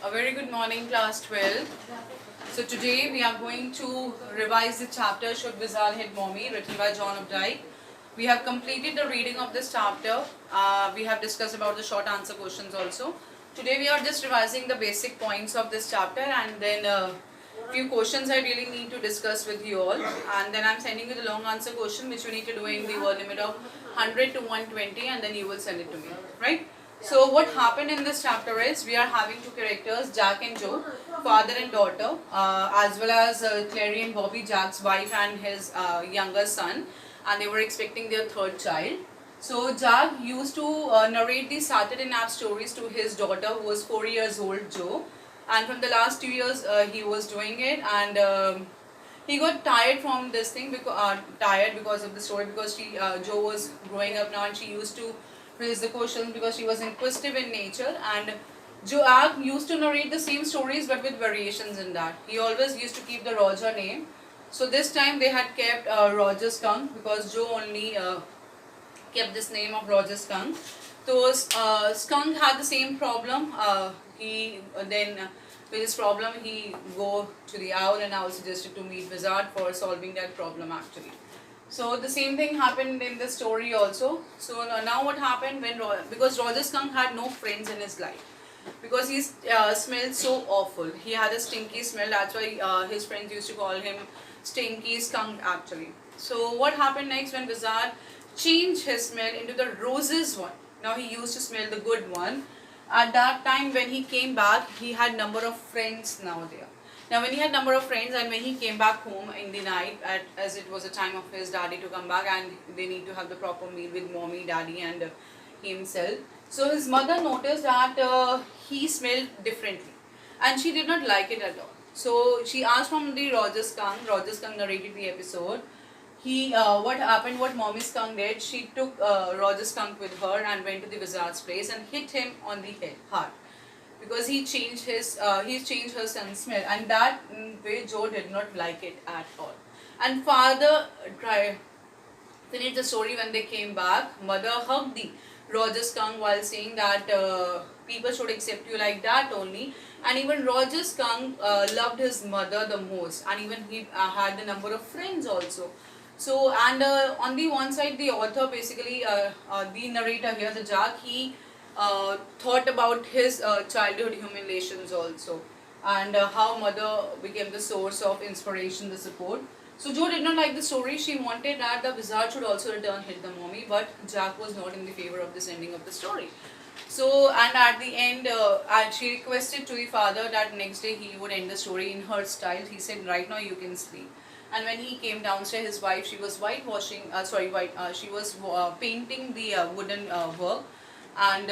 A very good morning, class 12. So today we are going to revise the chapter Should Wizard Hit Mommy, written by John Updike. We have completed the reading of this chapter. We have discussed about the short answer questions also. Today we are just revising the basic points of this chapter, and then few questions I really need to discuss with you all, and then I'm sending you the long answer question which you need to do in the word limit of 100 to 120, and then you will send it to me, right? So what happened in this chapter is we are having two characters, Jack and Joe, father and daughter, as well as Clary and Bobby, Jack's wife and his younger son, and they were expecting their third child. So Jack used to narrate the Saturday Night stories to his daughter, who was 4 years old, Joe, and from the last 2 years he was doing it, and he got tired from this thing because of the story, because Joe was growing up now and she used to raise the questions because she was inquisitive in nature, and Joe used to narrate the same stories but with variations in that. He always used to keep the Roger name. So this time they had kept Roger Skunk, because Joe only kept this name of Roger Skunk. So Skunk had the same problem. With his problem he go to the owl, and owl suggested to meet wizard for solving that problem actually. So the same thing happened in the story also. So now what happened because Roger Skunk had no friends in his life, because he smelled so awful. He had a stinky smell. That's why his friends used to call him Stinky Skunk actually. So what happened next, when wizard changed his smell into the roses one. Now he used to smell the good one. At that time when he came back, he had number of friends now there. Now when he had number of friends, and when he came back home in the night, as it was a time of his daddy to come back, and they need to have the proper meal with mommy, daddy and himself. So his mother noticed that he smelled differently, and she did not like it at all. So she asked from the Roger Skunk. Roger Skunk narrated the episode. What mommy skunk did, she took Roger Skunk with her and went to the wizard's place and hit him on the heart, because he changed her son's smell, and that way Joe did not like it at all. And father finished the story. When they came back, mother hugged the Roger Skunk while saying that people should accept you like that only. And even Roger Skunk loved his mother the most, and even he had a number of friends also. So, and on the one side, the author basically, the narrator here, the Jack, he thought about his childhood humiliations also, and how mother became the source of inspiration, the support. So Joe did not like the story. She wanted that the wizard should also return hit the mommy, but Jack was not in the favor of this ending of the story. So, and at the end, she requested to the father that next day he would end the story in her style. He said, right now you can sleep. And when he came downstairs, his wife, she was she was painting the wooden work. And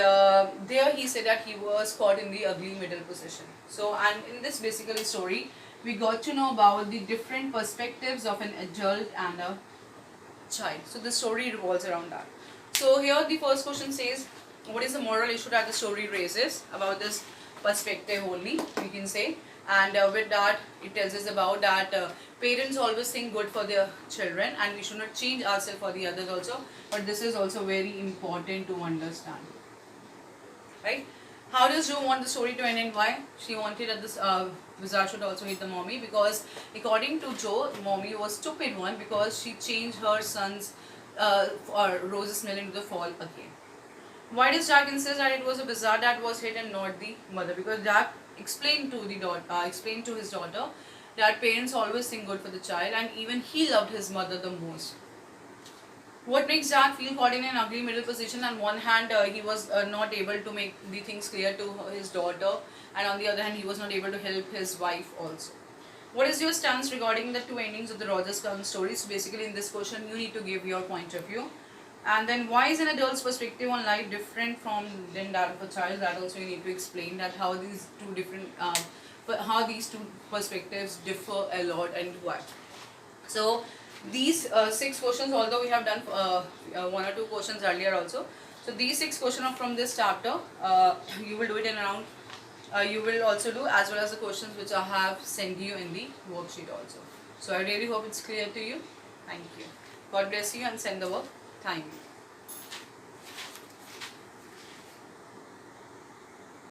there he said that he was caught in the ugly middle position. So, and in this basically story, we got to know about the different perspectives of an adult and a child. So the story revolves around that. So here the first question says, what is the moral issue that the story raises? About this perspective only, we can say. And with that, it tells us about that parents always think good for their children, and we should not change ourselves for the others also. But this is also very important to understand, right? How does Joe want the story to end, and why? She wanted that this wizard should also hit the mommy, because according to Joe, mommy was stupid one, because she changed her son's Rose's smell into the fall again. Why does Jack insist that it was a wizard that was hit and not the mother? Because Jack explained to his daughter that parents always think good for the child, and even he loved his mother the most. What makes Jack feel caught in an ugly middle position? On one hand, he was not able to make the things clear to his daughter, and on the other hand, he was not able to help his wife also. What is your stance regarding the two endings of the Roger Skunk story? So basically in this question, you need to give your point of view. And then, why is an adult's perspective on life different from than that of a child? That also you need to explain that how these two perspectives differ a lot, and why. So these 6 questions, although we have done 1 or 2 questions earlier also. So these 6 questions are from this chapter. You will do it in around. You will also do, as well as the questions which I have sent you in the worksheet also. So I really hope it's clear to you. Thank you. God bless you, and send the work. Thank you.